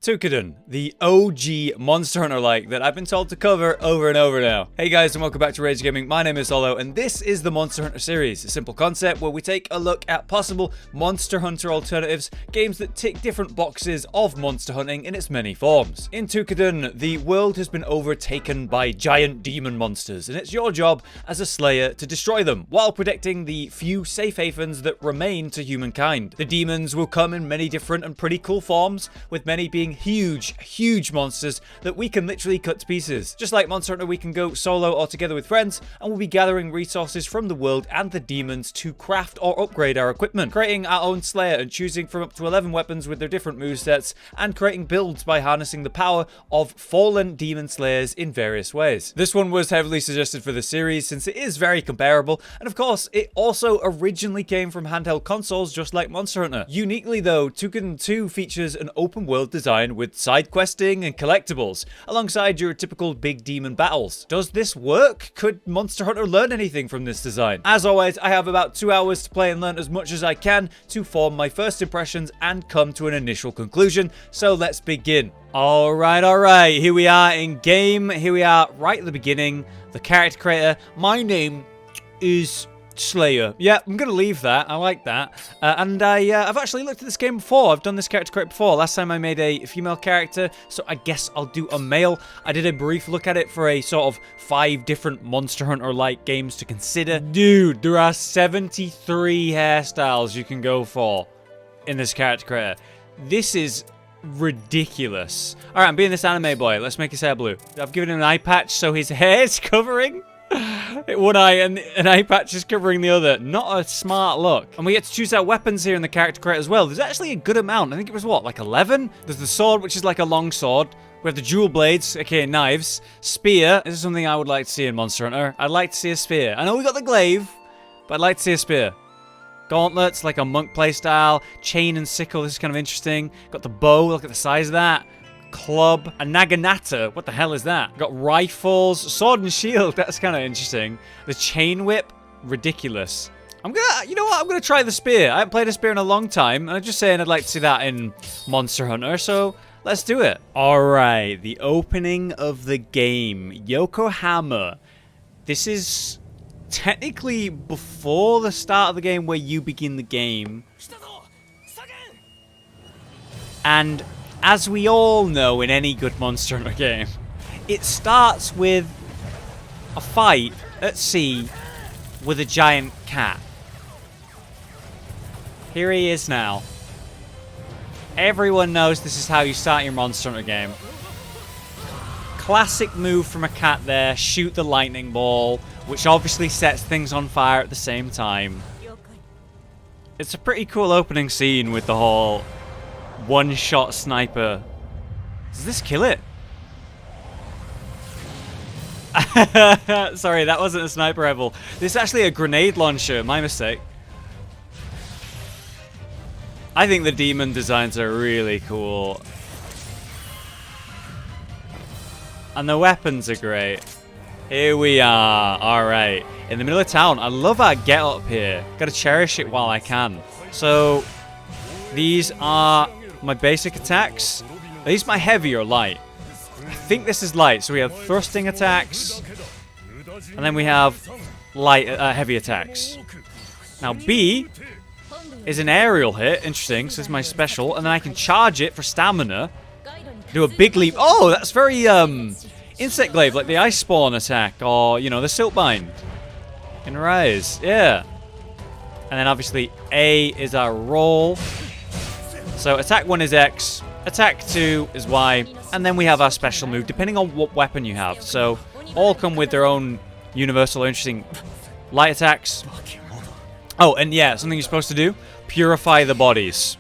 Toukiden, the OG Monster Hunter like that I've been told to cover over and over now. Hey guys, and welcome back to Rage Gaming. My name is Solo, and this is the Monster Hunter series, a simple concept where we take a look at possible Monster Hunter alternatives, games that tick different boxes of monster hunting in its many forms. In Toukiden, the world has been overtaken by giant demon monsters, and it's your job as a slayer to destroy them, while protecting the few safe havens that remain to humankind. The demons will come in many different and pretty cool forms, with many being huge monsters that we can literally cut to pieces. Just like Monster Hunter, we can go solo or together with friends, and we'll be gathering resources from the world and the demons to craft or upgrade our equipment, creating our own slayer and choosing from up to 11 weapons with their different movesets, and creating builds by harnessing the power of fallen demon slayers in various ways. This one was heavily suggested for the series since it is very comparable, and of course it also originally came from handheld consoles just like Monster Hunter. Uniquely though, Toukiden 2 features an open world design with side questing and collectibles, alongside your typical big demon battles. Does this work? Could Monster Hunter learn anything from this design? As always, I have about 2 hours to play and learn as much as I can to form my first impressions and come to an initial conclusion, so let's begin. Alright, here we are in game, here we are right at the beginning, the character creator. My name is Slayer. Yeah, I'm gonna leave that. I like that. I've actually looked at this game before. I've done this character create before. Last time I made a female character, so I guess I'll do a male. I did a brief look at it for a sort of 5 different Monster Hunter-like games to consider. Dude, there are 73 hairstyles you can go for in this character creator. This is ridiculous. Alright, I'm being this anime boy. Let's make his hair blue. I've given him an eye patch so his hair is covering one eye and an eye patch is covering the other. Not a smart look. And we get to choose our weapons here in the character creator as well. There's actually a good amount. I think it was what, like 11? There's the sword, which is like a long sword. We have the dual blades, aka knives. Spear. This is something I would like to see in Monster Hunter. I'd like to see a spear. I know we got the glaive, but I'd like to see a spear. Gauntlets, like a monk playstyle. Chain and sickle, this is kind of interesting. Got the bow, look at the size of that. Club, a naginata, what the hell is that? Got rifles, sword and shield, that's kind of interesting. The chain whip, ridiculous. You know what, I'm gonna try the spear. I haven't played a spear in a long time, and I'm just saying I'd like to see that in Monster Hunter, so let's do it. Alright, the opening of the game, Yokohama. This is technically before the start of the game where you begin the game. And as we all know in any good Monster Hunter game, it starts with a fight at sea with a giant cat. Here he is now. Everyone knows this is how you start your Monster Hunter game. Classic move from a cat there, shoot the lightning ball, which obviously sets things on fire at the same time. It's a pretty cool opening scene with the whole one-shot sniper. Does this kill it? Sorry, that wasn't a sniper rifle. This is actually a grenade launcher. My mistake. I think the demon designs are really cool. And the weapons are great. Here we are. Alright. In the middle of town. I love our get up here. Gotta cherish it while I can. So, these are my basic attacks. Are these my heavy or light? I think this is light. So we have thrusting attacks, and then we have light, heavy attacks. Now B is an aerial hit. Interesting. So this is my special, and then I can charge it for stamina. Do a big leap. Oh, that's very insect glaive, like the ice spawn attack, or you know the siltbind in Rise. Yeah. And then obviously A is our roll. So attack 1 is X, attack 2 is Y, and then we have our special move, depending on what weapon you have. So all come with their own universal interesting light attacks. Oh, and yeah, something you're supposed to do, purify the bodies.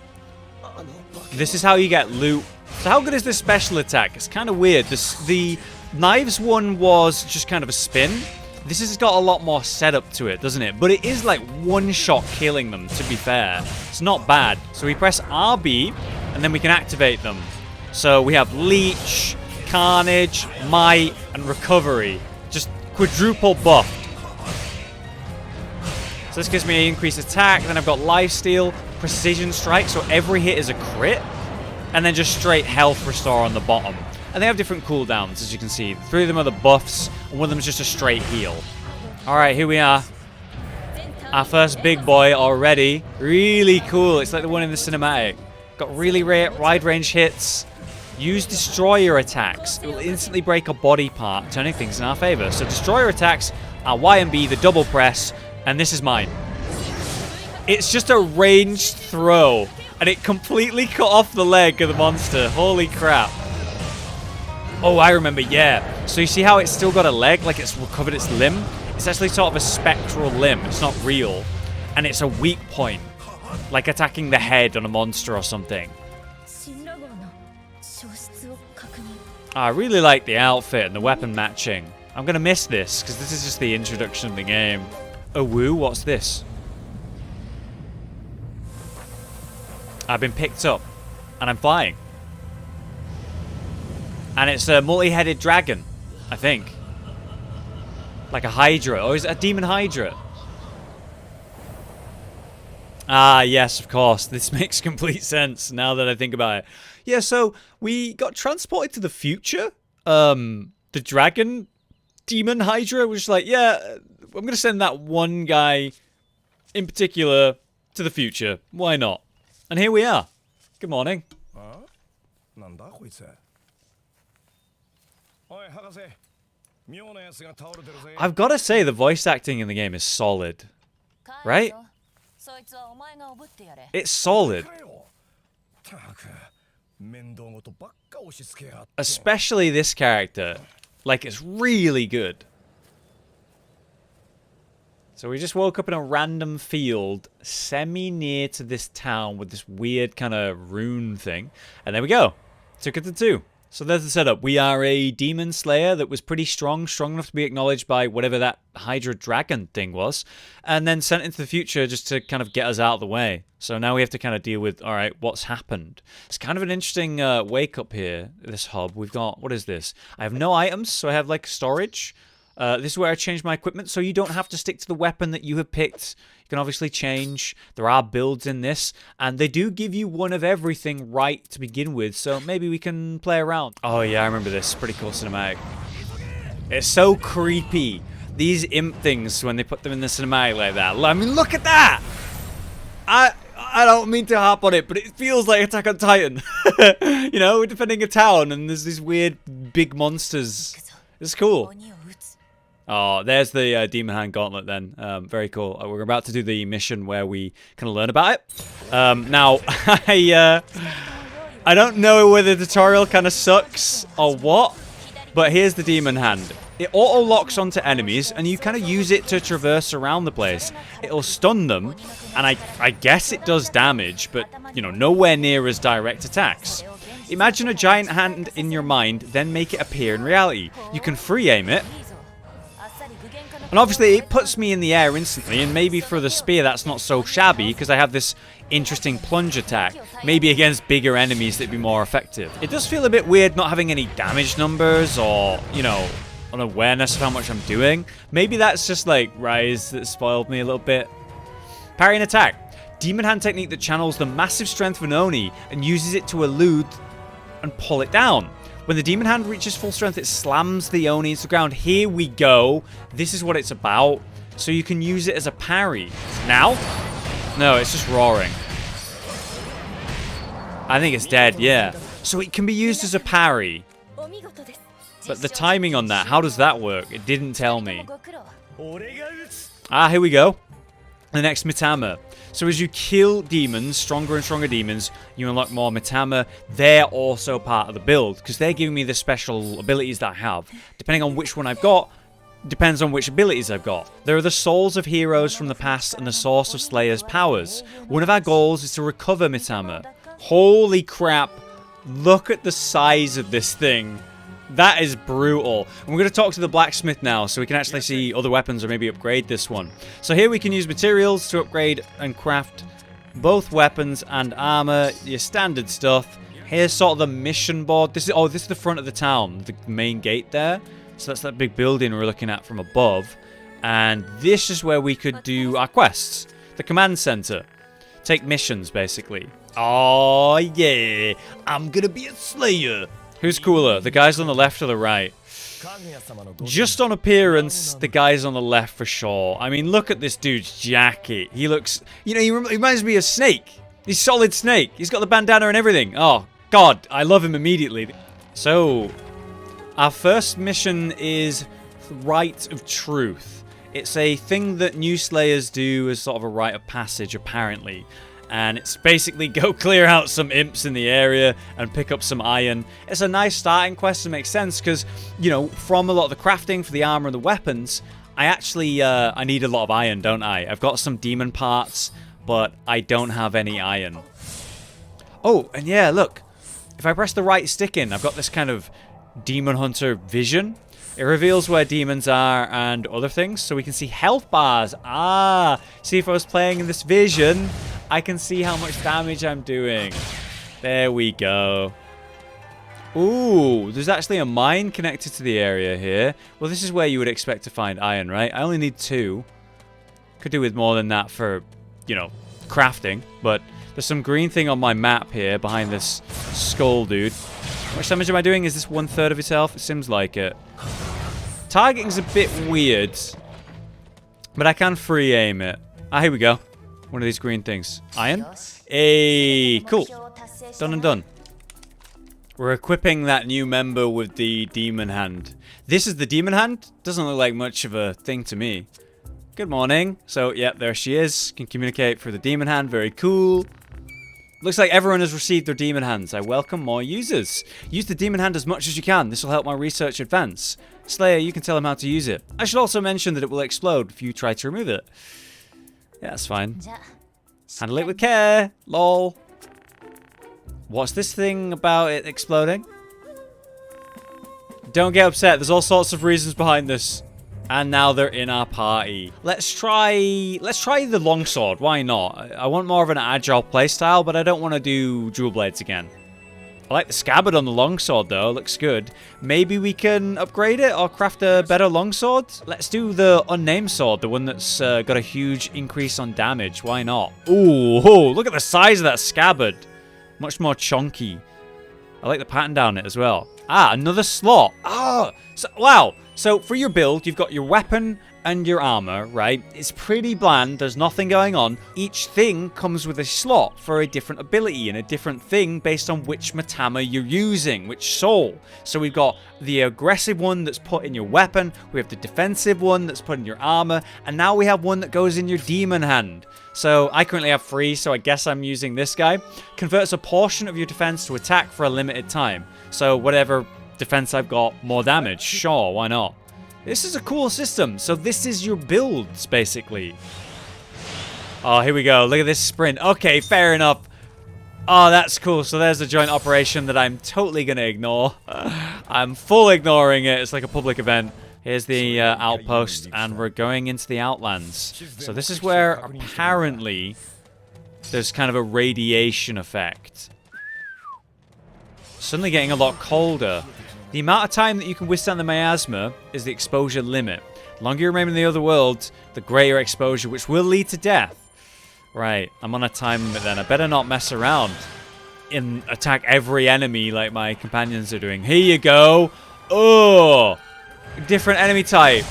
This is how you get loot. So how good is this special attack? It's kind of weird. The knives one was just kind of a spin. This has got a lot more setup to it, doesn't it? But it is like one-shot killing them, to be fair. It's not bad. So we press RB, and then we can activate them. So we have Leech, Carnage, Might, and Recovery. Just quadruple buffed. So this gives me increased attack. Then I've got Lifesteal, Precision Strike, so every hit is a crit. and then just straight health restore on the bottom. And they have different cooldowns, as you can see. 3 of them are the buffs, and 1 of them is just a straight heal. Alright, here we are. Our first big boy already. Really cool. It's like the one in the cinematic. Got really wide range hits. Use destroyer attacks. It will instantly break a body part, turning things in our favor. So destroyer attacks are Y and B, the double press, and this is mine. It's just a ranged throw, and it completely cut off the leg of the monster. Holy crap. Oh, I remember, yeah. So you see how it's still got a leg, like it's recovered its limb? It's actually sort of a spectral limb. It's not real. And it's a weak point, like attacking the head on a monster or something. I really like the outfit and the weapon matching. I'm going to miss this, because this is just the introduction of the game. Oh, woo, what's this? I've been picked up, and I'm flying. And it's a multi-headed dragon, I think. Like a Hydra, or is it a demon Hydra? Ah, yes, of course. This makes complete sense now that I think about it. Yeah, so we got transported to the future. The dragon demon Hydra was like, yeah, I'm going to send that one guy in particular to the future. Why not? And here we are. Good morning. I've got to say, the voice acting in the game is solid. Right? It's solid. Especially this character. Like, it's really good. So we just woke up in a random field semi-near to this town with this weird kind of rune thing. And there we go. Toukiden 2. So there's the setup. We are a demon slayer that was pretty strong enough to be acknowledged by whatever that Hydra dragon thing was, and then sent into the future just to kind of get us out of the way. So now we have to kind of deal with, all right, what's happened? It's kind of an interesting wake up here, this hub. We've got, what is this? I have no items, so I have like storage. This is where I change my equipment, so you don't have to stick to the weapon that you have picked. You can obviously change. There are builds in this, and they do give you one of everything right to begin with, so maybe we can play around. Oh yeah, I remember this. Pretty cool cinematic. It's so creepy. These imp things, when they put them in the cinematic like that. I mean, look at that! I don't mean to harp on it, but it feels like Attack on Titan. You know, we're defending a town, and there's these weird big monsters. It's cool. Oh, there's the Demon Hand Gauntlet then. Very cool. We're about to do the mission where we kind of learn about it. Now, I don't know whether the tutorial kind of sucks or what, but here's the Demon Hand. It auto-locks onto enemies, and you kind of use it to traverse around the place. It'll stun them, and I guess it does damage, but, you know, nowhere near as direct attacks. Imagine a giant hand in your mind, then make it appear in reality. You can free aim it. And obviously it puts me in the air instantly, and maybe for the spear that's not so shabby because I have this interesting plunge attack. Maybe against bigger enemies that'd be more effective. It does feel a bit weird not having any damage numbers or, you know, an awareness of how much I'm doing. Maybe that's just like Rise that spoiled me a little bit. Parry and attack. Demon Hand technique that channels the massive strength of an Oni and uses it to elude and pull it down. When the Demon Hand reaches full strength, it slams the Oni into the ground. Here we go. This is what it's about. So you can use it as a parry. Now? No, it's just roaring. I think it's dead, yeah. So it can be used as a parry. But the timing on that, how does that work? It didn't tell me. Ah, here we go. The next Mitama. So as you kill demons, stronger and stronger demons, you unlock more Mitama. They're also part of the build, because they're giving me the special abilities that I have. Depending on which one I've got, depends on which abilities I've got. There are the souls of heroes from the past and the source of Slayer's powers. One of our goals is to recover Mitama. Holy crap. Look at the size of this thing. That is brutal. And we're going to talk to the blacksmith now so we can actually see other weapons or maybe upgrade this one. So here we can use materials to upgrade and craft both weapons and armor, your standard stuff. Here's sort of the mission board. This is the front of the town, the main gate there. So that's that big building we're looking at from above. And this is where we could do our quests. The command center. take missions, basically. Oh, yeah. I'm gonna be a slayer. Who's cooler, the guys on the left or the right? Just on appearance, the guys on the left for sure. I mean, look at this dude's jacket. He looks... You know, he reminds me of Snake. He's Solid Snake. He's got the bandana and everything. Oh, God. I love him immediately. So, our first mission is Rite of Truth. It's a thing that new Slayers do as sort of a rite of passage, apparently. And it's basically go clear out some imps in the area and pick up some iron. It's a nice starting quest to make sense because, you know, from a lot of the crafting for the armor and the weapons, I actually, I need a lot of iron, don't I? I've got some demon parts, but I don't have any iron. Oh, and yeah, look. If I press the right stick in, I've got this kind of demon hunter vision. It reveals where demons are and other things, so we can see health bars. Ah, see if I was playing in this vision, I can see how much damage I'm doing. There we go. Ooh, there's actually a mine connected to the area here. Well, this is where you would expect to find iron, right? I only need 2. Could do with more than that for, you know, crafting. But there's some green thing on my map here behind this skull dude. How much damage am I doing? Is this 1/3 of his health? It seems like it. Targeting's a bit weird, but I can free aim it. Ah, here we go. One of these green things. Iron? Hey, cool. Done and done. We're equipping that new member with the demon hand. This is the demon hand? Doesn't look like much of a thing to me. Good morning. So, yeah, there she is. Can communicate through the demon hand. Very cool. Looks like everyone has received their demon hands. I welcome more users. Use the demon hand as much as you can. This will help my research advance. Slayer, you can tell him how to use it. I should also mention that it will explode if you try to remove it. Yeah, that's fine. Handle it with care. Lol. What's this thing about it exploding? Don't get upset. There's all sorts of reasons behind this. And now they're in our party. Let's try the longsword. Why not? I want more of an agile playstyle, but I don't want to do dual blades again. I like the scabbard on the longsword though. Looks good. Maybe we can upgrade it or craft a better longsword. Let's do the unnamed sword, the one that's got a huge increase on damage. Why not? Ooh, look at the size of that scabbard. Much more chunky. I like the pattern down it as well. Ah, another slot. Ah, so, wow. So for your build, you've got your weapon and your armor, right? It's pretty bland. There's nothing going on. Each thing comes with a slot for a different ability and a different thing based on which Matama you're using, which soul. So we've got the aggressive one that's put in your weapon. We have the defensive one that's put in your armor. And now we have one that goes in your demon hand. So I currently have 3, so I guess I'm using this guy. Converts a portion of your defense to attack for a limited time. So whatever defense I've got, more damage. Sure, why not? This is a cool system. So this is your builds, basically. Oh, here we go. Look at this sprint. Okay, fair enough. Oh, that's cool. So there's a joint operation that I'm totally going to ignore. I'm full ignoring it. It's like a public event. Here's the outpost, and we're going into the Outlands. So this is where, apparently, there's kind of a radiation effect. Suddenly getting a lot colder. The amount of time that you can withstand the miasma is the exposure limit. The longer you remain in the other world, the greater exposure, which will lead to death. Right, I'm on a time limit then. I better not mess around and attack every enemy like my companions are doing. Here you go. Oh! Different enemy type.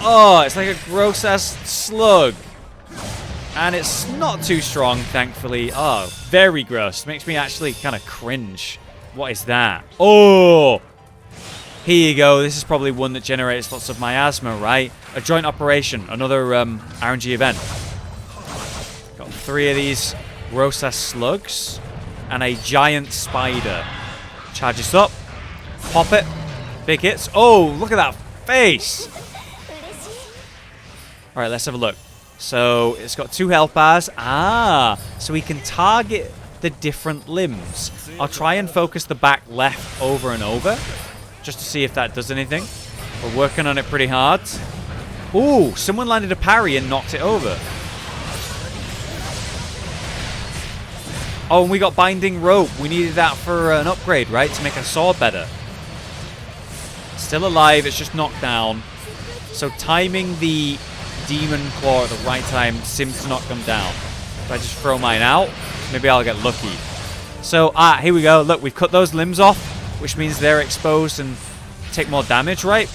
Oh, it's like a gross-ass slug. And it's not too strong, thankfully. Oh, very gross. Makes me actually kind of cringe. What is that? Oh! Here you go. This is probably one that generates lots of miasma, right? A joint operation. Another RNG event. Got 3 of these gross-ass slugs. And a giant spider. Charge this up. Pop it. Big hits. Oh, look at that face. Alright, let's have a look. So, it's got 2 health bars. Ah, so we can target the different limbs. I'll try and focus the back left over and over, just to see if that does anything. We're working on it pretty hard. Ooh, someone landed a parry and knocked it over. Oh, and we got binding rope. We needed that for an upgrade, right? To make our sword better. Still alive, it's just knocked down. So timing the demon claw at the right time seems to knock them down. If I just throw mine out, maybe I'll get lucky. So, here we go. Look, we've cut those limbs off, which means they're exposed and take more damage, right?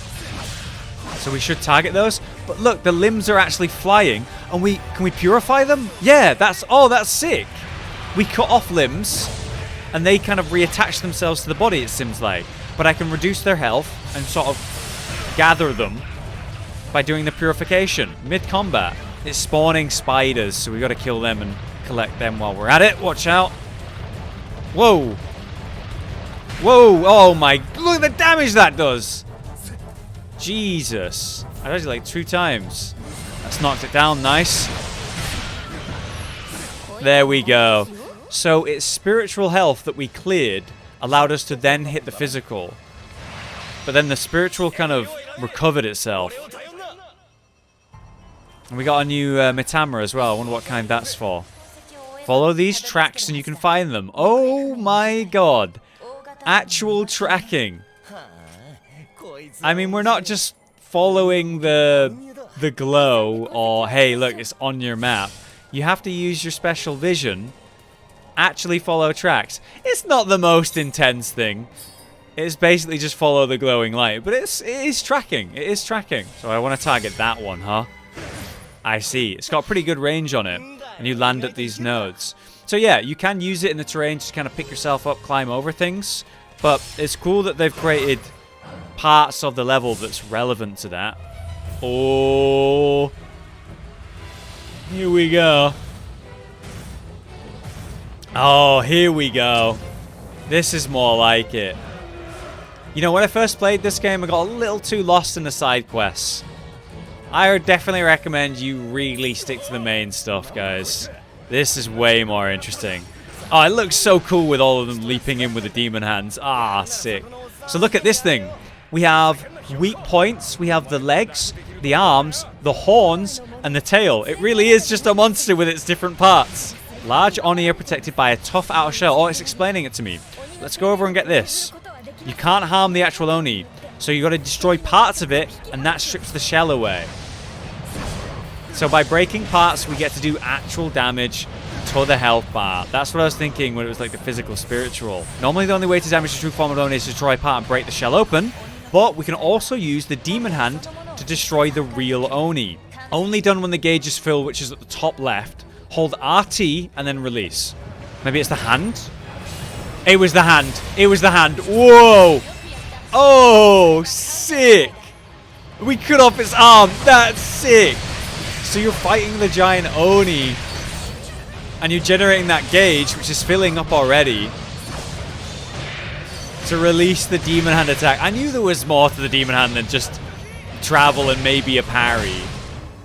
So we should target those. But look, the limbs are actually flying. And can we purify them? Yeah, that's sick. We cut off limbs, and they kind of reattach themselves to the body, it seems like. But I can reduce their health and sort of gather them by doing the purification mid-combat. It's spawning spiders, so we got to kill them and collect them while we're at it. Watch out. Whoa. Whoa. Oh my. Look at the damage that does. Jesus. I did it like 2 times. That's knocked it down. Nice. There we go. So it's spiritual health that we cleared allowed us to then hit the physical. But then the spiritual kind of recovered itself. And we got a new Mitama as well. I wonder what kind that's for. Follow these tracks and you can find them. Oh my god. Actual tracking. I mean, we're not just following the glow or, hey, look, it's on your map. You have to use your special vision. Actually follow tracks. It's not the most intense thing. It's basically just follow the glowing light. But it is tracking. It is tracking. So I want to target that one, huh? I see. It's got pretty good range on it. And you land at these nodes. So yeah, you can use it in the terrain to kind of pick yourself up, climb over things. But it's cool that they've created parts of the level that's relevant to that. Oh. Here we go. Oh, here we go. This is more like it. You know, when I first played this game, I got a little too lost in the side quests. I would definitely recommend you really stick to the main stuff, guys. This is way more interesting. Oh, it looks so cool with all of them leaping in with the demon hands. Ah, sick. So look at this thing. We have weak points. We have the legs, the arms, the horns, and the tail. It really is just a monster with its different parts. Large Oni are protected by a tough outer shell. Oh, it's explaining it to me. Let's go over and get this. You can't harm the actual Oni. So you got to destroy parts of it, and that strips the shell away. So by breaking parts, we get to do actual damage to the health bar. That's what I was thinking when it was like the physical spiritual. Normally the only way to damage the true form of Oni is to destroy a part and break the shell open, but we can also use the demon hand to destroy the real Oni. Only done when the gauge is full, which is at the top left. Hold RT and then release. Maybe it's the hand? It was the hand. It was the hand. Whoa! Oh, sick! We cut off its arm. That's sick! So you're fighting the giant Oni, and you're generating that gauge, which is filling up already, to release the demon hand attack. I knew there was more to the demon hand than just travel and maybe a parry.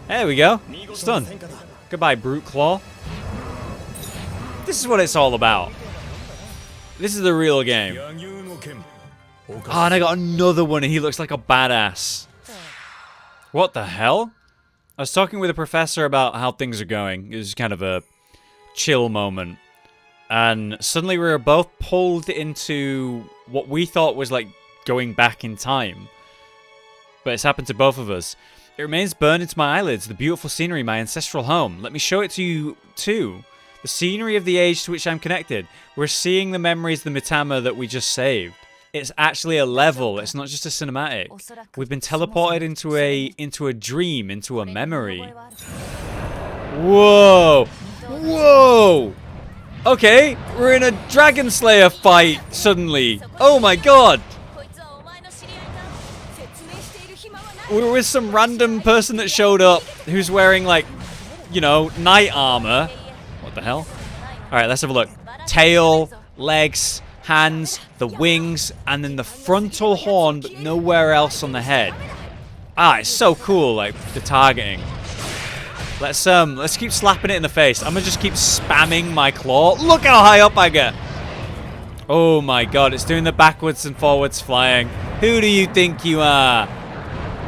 There we go. Stun. Goodbye, Brute Claw. This is what it's all about. This is the real game. Oh, and I got another one, and he looks like a badass. What the hell? I was talking with a professor about how things are going. It was kind of a chill moment. And suddenly we were both pulled into what we thought was like going back in time. But it's happened to both of us. It remains burned into my eyelids, the beautiful scenery, my ancestral home. Let me show it to you too. The scenery of the age to which I'm connected. We're seeing the memories of the Mitama that we just saved. It's actually a level. It's not just a cinematic. We've been teleported into a dream, into a memory. Whoa! Whoa! Okay, we're in a Dragon Slayer fight suddenly. Oh my god! We're with some random person that showed up who's wearing, like, you know, knight armor. What the hell? Alright, let's have a look. Tail, legs, hands, the wings, and then the frontal horn, but nowhere else on the head. Ah, it's so cool, like, the targeting. Let's keep slapping it in the face. I'm gonna just keep spamming my claw. Look how high up I get. Oh my god, it's doing the backwards and forwards flying. Who do you think you are?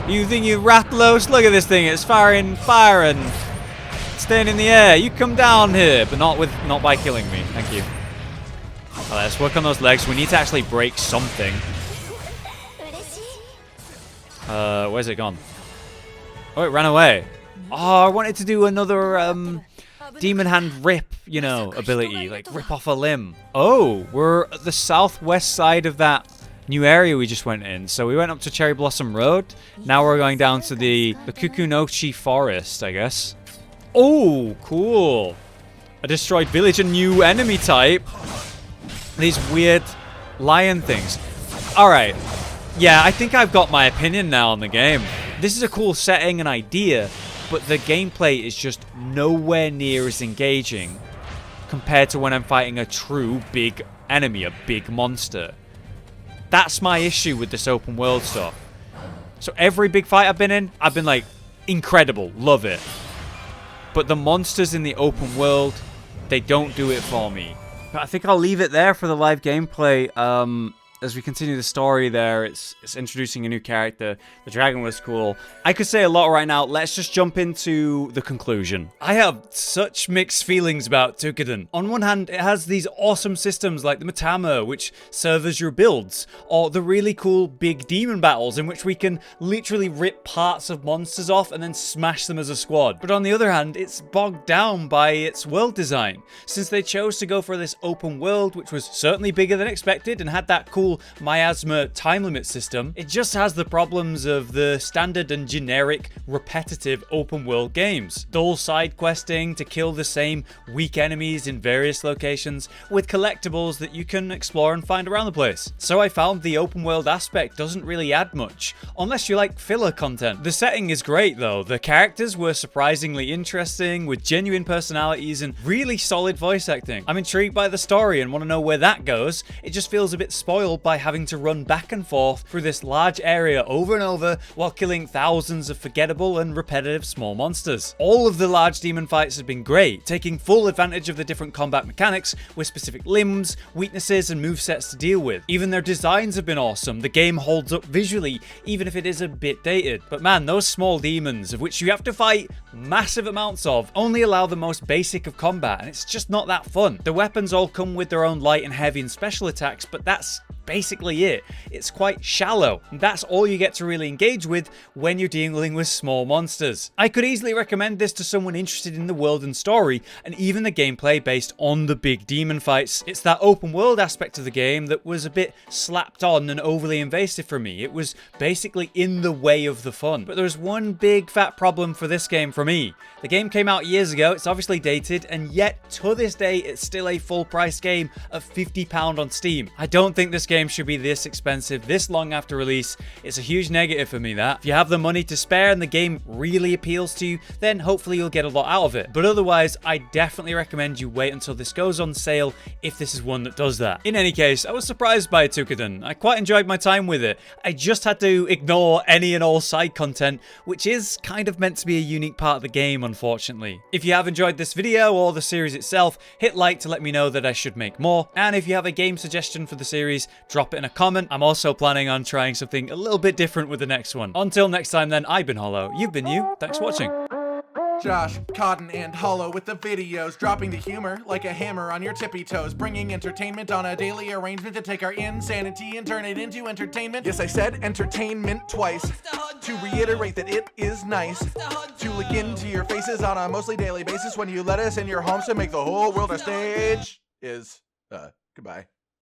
You think you're Rathalos? Look at this thing. It's firing, staying in the air. You come down here, but not by killing me. Thank you. All right, let's work on those legs. We need to actually break something. Where's it gone? Oh, it ran away. Oh, I wanted to do another demon hand rip, you know, ability, like rip off a limb. Oh, we're at the southwest side of that new area we just went in. So we went up to Cherry Blossom Road. Now we're going down to the Kukunochi Forest, I guess. Oh, cool. A destroyed village, a new enemy type. These weird lion things. Alright. Yeah, I think I've got my opinion now on the game. This is a cool setting and idea, but the gameplay is just nowhere near as engaging compared to when I'm fighting a true big enemy, a big monster. That's my issue with this open world stuff. So every big fight I've been in, I've been like, incredible, love it. But the monsters in the open world, they don't do it for me. But I think I'll leave it there for the live gameplay. As we continue the story there, it's introducing a new character. The dragon was cool. I could say a lot right now. Let's just jump into the conclusion. I have such mixed feelings about Toukiden. On one hand, it has these awesome systems like the Matama, which serve as your builds, or the really cool big demon battles in which we can literally rip parts of monsters off and then smash them as a squad. But on the other hand, it's bogged down by its world design. Since they chose to go for this open world, which was certainly bigger than expected and had that cool miasma time limit system, it just has the problems of the standard and generic repetitive open world games. Dull side questing to kill the same weak enemies in various locations with collectibles that you can explore and find around the place. So I found the open world aspect doesn't really add much, unless you like filler content. The setting is great though. The characters were surprisingly interesting with genuine personalities and really solid voice acting. I'm intrigued by the story and want to know where that goes. It just feels a bit spoiled by having to run back and forth through this large area over and over while killing thousands of forgettable and repetitive small monsters. All of the large demon fights have been great, taking full advantage of the different combat mechanics with specific limbs, weaknesses, and movesets to deal with. Even their designs have been awesome. The game holds up visually, even if it is a bit dated. But man, those small demons, of which you have to fight massive amounts of, only allow the most basic of combat, and it's just not that fun. The weapons all come with their own light and heavy and special attacks, but that's basically it. It's quite shallow. That's all you get to really engage with when you're dealing with small monsters. I could easily recommend this to someone interested in the world and story, and even the gameplay based on the big demon fights. It's that open world aspect of the game that was a bit slapped on and overly invasive for me. It was basically in the way of the fun. But there's one big fat problem for this game for me. The game came out years ago, it's obviously dated, and yet to this day it's still a full price game of £50 on Steam. I don't think this game should be this expensive this long after release. It's a huge negative for me that. If you have the money to spare and the game really appeals to you, then hopefully you'll get a lot out of it. But otherwise, I definitely recommend you wait until this goes on sale if this is one that does that. In any case, I was surprised by Toukiden. I quite enjoyed my time with it. I just had to ignore any and all side content, which is kind of meant to be a unique part of the game, unfortunately. If you have enjoyed this video or the series itself, hit like to let me know that I should make more. And if you have a game suggestion for the series, drop it in a comment. I'm also planning on trying something a little bit different with the next one. Until next time then, I've been Hollow, you've been you, thanks for watching. Josh, Cotton, and Hollow with the videos, dropping the humor like a hammer on your tippy toes, bringing entertainment on a daily arrangement to take our insanity and turn it into entertainment. Yes, I said entertainment twice, to reiterate that it is nice to look into your faces on a mostly daily basis when you let us in your homes to make the whole world a stage. Goodbye.